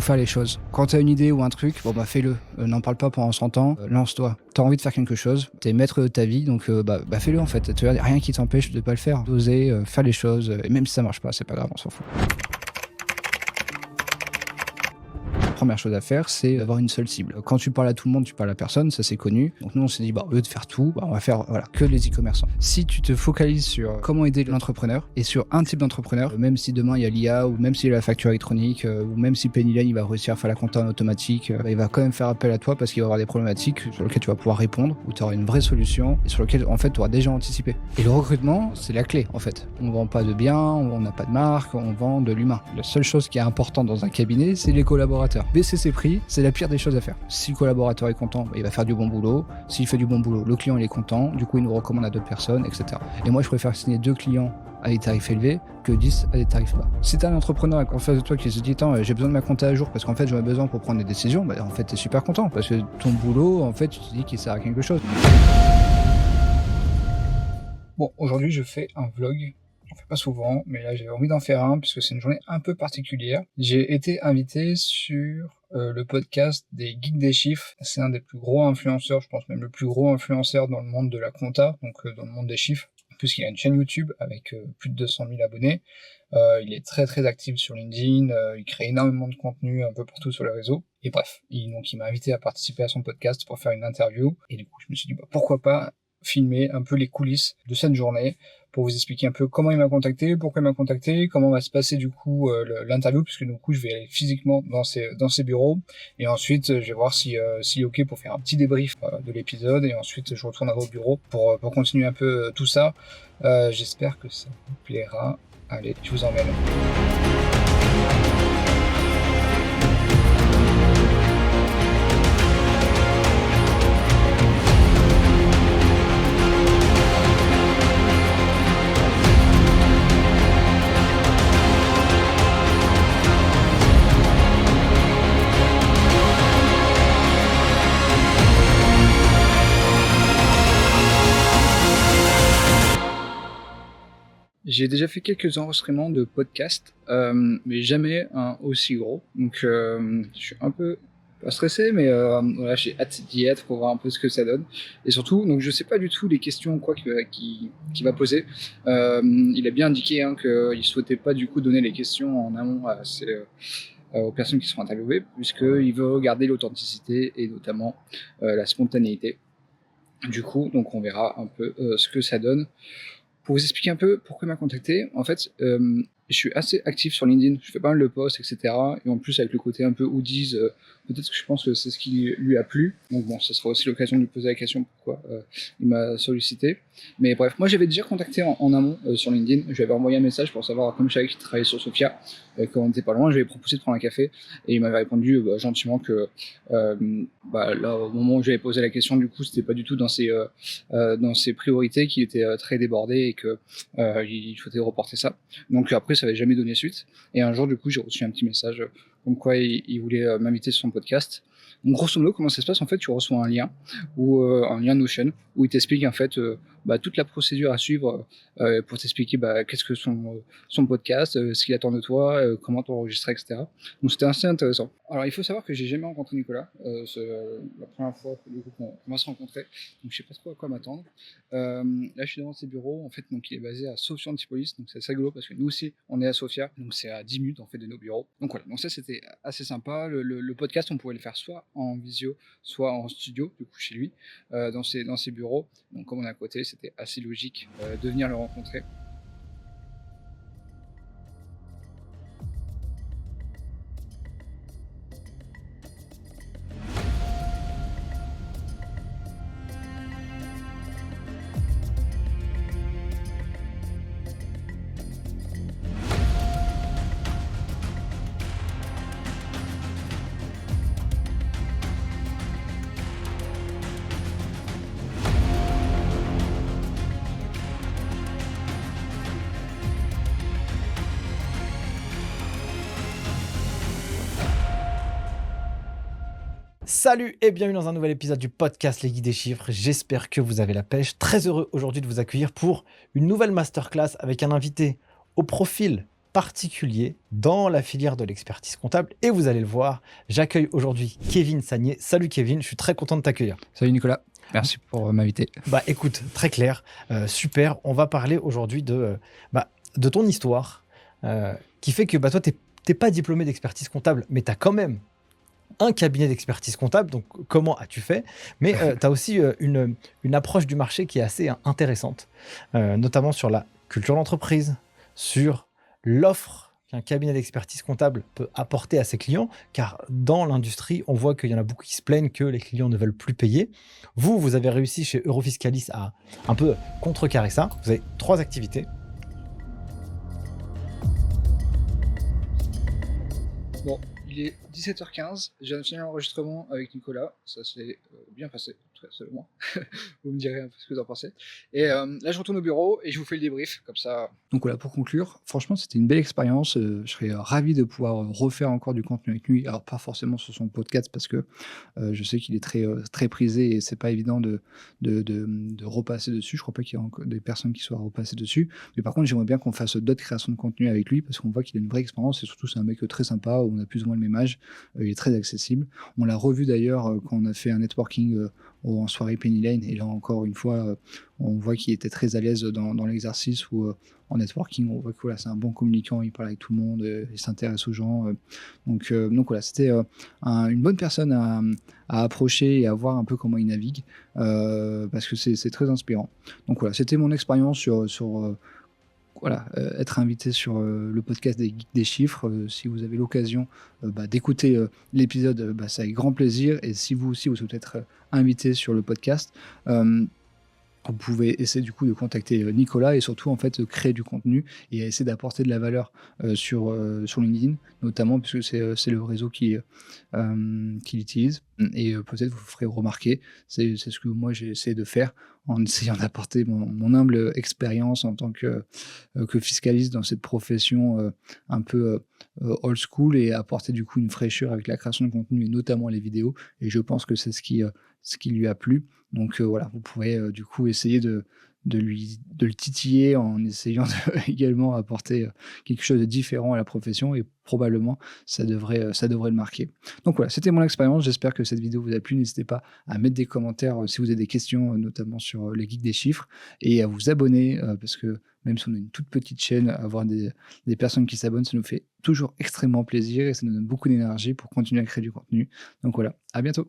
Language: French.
faire les choses. Quand t'as une idée ou un truc, bon bah fais-le. N'en parle pas pendant 100 ans, lance-toi. T'as envie de faire quelque chose, t'es maître de ta vie, donc bah fais-le en fait. Tu vois, rien qui t'empêche de pas le faire. D'oser faire les choses, et même si ça marche pas, c'est pas grave, on s'en fout. Première chose à faire, c'est avoir une seule cible. Quand tu parles à tout le monde, tu parles à personne, ça c'est connu. Donc nous on s'est dit, au lieu de faire tout, on va faire que les e-commerçants. Si tu te focalises sur comment aider l'entrepreneur et sur un type d'entrepreneur, même si demain il y a l'IA, ou même s'il y a la facture électronique, ou même si Pennyline il va réussir à faire la compta en automatique, il va quand même faire appel à toi parce qu'il va avoir des problématiques sur lesquelles tu vas pouvoir répondre, où tu auras une vraie solution et sur lesquelles en fait tu auras déjà anticipé. Et le recrutement, c'est la clé en fait. On vend pas de biens, on n'a pas de marque, on vend de l'humain. La seule chose qui est importante dans un cabinet, c'est les collaborateurs. Baisser ses prix, c'est la pire des choses à faire. Si le collaborateur est content, il va faire du bon boulot. S'il fait du bon boulot, le client il est content, du coup il nous recommande à d'autres personnes, etc. Et moi je préfère signer 2 clients à des tarifs élevés que 10 à des tarifs bas. Si t'as un entrepreneur en face de toi qui se dit j'ai besoin de ma compta à jour parce qu'en fait j'en ai besoin pour prendre des décisions, en fait t'es super content parce que ton boulot en fait tu te dis qu'il sert à quelque chose. Bon, aujourd'hui je fais un vlog. J'en fais pas souvent, mais là j'ai envie d'en faire un puisque c'est une journée un peu particulière. J'ai été invité sur le podcast des Geeks des chiffres. C'est un des plus gros influenceurs, je pense même le plus gros influenceur dans le monde de la compta, donc dans le monde des chiffres, puisqu'il a une chaîne YouTube avec plus de 200 000 abonnés. Il est très très actif sur LinkedIn, il crée énormément de contenu un peu partout sur les réseaux. Et bref, il m'a invité à participer à son podcast pour faire une interview. Et du coup, je me suis dit pourquoi pas filmer un peu les coulisses de cette journée pour vous expliquer un peu comment il m'a contacté, pourquoi il m'a contacté, comment va se passer du coup l'interview, puisque du coup je vais aller physiquement dans ses bureaux, et ensuite je vais voir s'il est ok pour faire un petit débrief de l'épisode, et ensuite je retournerai au bureau pour continuer un peu tout ça. J'espère que ça vous plaira. Allez, je vous emmène. J'ai déjà fait quelques enregistrements de podcasts, mais jamais un aussi gros. Donc je suis un peu pas stressé, mais voilà, j'ai hâte d'y être pour voir un peu ce que ça donne. Et surtout, donc je sais pas du tout les questions qu'il va poser. Il a bien indiqué qu'il souhaitait pas du coup donner les questions en amont aux personnes qui seront interviewées, puisqu'il veut garder l'authenticité et notamment la spontanéité. Du coup, donc on verra un peu ce que ça donne. Pour vous expliquer un peu pourquoi il m'a contacté, en fait, je suis assez actif sur LinkedIn, je fais pas mal de posts, etc. Et en plus, avec le côté un peu hoodies, peut-être que je pense que c'est ce qui lui a plu. Donc bon, ça sera aussi l'occasion de lui poser la question pourquoi il m'a sollicité. Mais bref, moi j'avais déjà contacté en amont sur LinkedIn, je lui avais envoyé un message pour savoir, comme je savais qu'il travaillait sur Sofia, quand on était pas loin, je lui avais proposé de prendre un café, et il m'avait répondu gentiment que là, au moment où j'avais posé la question, du coup, c'était pas du tout dans ses priorités, qu'il était très débordé et que il souhaitait reporter ça. Donc après, ça n'avait jamais donné suite. Et un jour, du coup, j'ai reçu un petit message comme quoi il voulait m'inviter sur son podcast. Donc grosso modo, comment ça se passe? En fait, tu reçois un lien un lien Notion où il t'explique en fait toute la procédure à suivre pour t'expliquer qu'est-ce que son podcast, ce qu'il attend de toi, comment t'enregistrer, etc. Donc c'était assez intéressant. Alors il faut savoir que j'ai jamais rencontré Nicolas, c'est la première fois du coup qu'on va se rencontrer, donc je sais pas trop à quoi m'attendre. Là je suis devant ses bureaux, en fait, donc il est basé à Sofia Antipolis, donc c'est assez rigolo parce que nous aussi on est à Sofia, donc c'est à 10 minutes en fait de nos bureaux. Donc voilà, donc ça c'était assez sympa. Le podcast, on pouvait le faire soit en visio, soit en studio, du coup chez lui, dans ses bureaux. Donc comme on est à côté, c'était assez logique de venir le rencontrer. Salut et bienvenue dans un nouvel épisode du podcast Les Guides des Chiffres. J'espère que vous avez la pêche. Très heureux aujourd'hui de vous accueillir pour une nouvelle masterclass avec un invité au profil particulier dans la filière de l'expertise comptable et vous allez le voir, j'accueille aujourd'hui Kevin Sagné. Salut Kevin, je suis très content de t'accueillir. Salut Nicolas, merci pour m'inviter. Bah écoute, très clair, super. On va parler aujourd'hui de ton histoire qui fait que toi, t'es pas diplômé d'expertise comptable, mais tu as quand même un cabinet d'expertise comptable. Donc, comment as-tu fait? Mais tu as aussi une approche du marché qui est assez intéressante, notamment sur la culture d'entreprise, sur l'offre qu'un cabinet d'expertise comptable peut apporter à ses clients, car dans l'industrie, on voit qu'il y en a beaucoup qui se plaignent que les clients ne veulent plus payer. Vous avez réussi chez Eurofiscalis à un peu contrecarrer ça. Vous avez 3 activités. Bon, il est 17h15, j'ai un fini l'enregistrement avec Nicolas, ça s'est bien passé, très seulement. Vous me direz un peu ce que vous en pensez. Et là, je retourne au bureau et je vous fais le débrief, comme ça. Donc voilà, pour conclure, franchement, c'était une belle expérience. Je serais ravi de pouvoir refaire encore du contenu avec lui. Alors, pas forcément sur son podcast, parce que je sais qu'il est très prisé et c'est pas évident de repasser dessus. Je crois pas qu'il y ait encore des personnes qui soient repassées dessus. Mais par contre, j'aimerais bien qu'on fasse d'autres créations de contenu avec lui, parce qu'on voit qu'il a une vraie expérience et surtout, c'est un mec très sympa. On a plus ou moins le même âge. Il est très accessible. On l'a revu d'ailleurs quand on a fait un networking en soirée Penny Lane, et là encore une fois on voit qu'il était très à l'aise dans l'exercice, ou en networking on voit que voilà, c'est un bon communicant, il parle avec tout le monde, il s'intéresse aux gens, donc voilà, c'était une bonne personne à approcher et à voir un peu comment il navigue, parce que c'est très inspirant. Donc voilà, c'était mon expérience sur être invité sur le podcast des Geeks des Chiffres. Si vous avez l'occasion d'écouter l'épisode, c'est avec grand plaisir. Et si vous aussi vous souhaitez être invité sur le podcast, vous pouvez essayer du coup de contacter Nicolas, et surtout en fait créer du contenu et essayer d'apporter de la valeur sur LinkedIn, notamment puisque c'est le réseau qu'il utilise, et peut-être vous ferez remarquer. C'est ce que moi j'ai essayé de faire en essayant d'apporter mon humble expérience en tant que fiscaliste dans cette profession un peu old school, et apporter du coup une fraîcheur avec la création de contenu et notamment les vidéos. Et je pense que c'est ce qui lui a plu. Donc voilà, vous pourrez du coup essayer de le titiller en essayant de également apporter quelque chose de différent à la profession, et probablement ça devrait le marquer. Donc voilà, c'était mon expérience. J'espère que cette vidéo vous a plu. N'hésitez pas à mettre des commentaires si vous avez des questions, notamment sur les geeks des chiffres, et à vous abonner, parce que même si on a une toute petite chaîne, avoir des personnes qui s'abonnent, ça nous fait toujours extrêmement plaisir et ça nous donne beaucoup d'énergie pour continuer à créer du contenu. Donc voilà, à bientôt.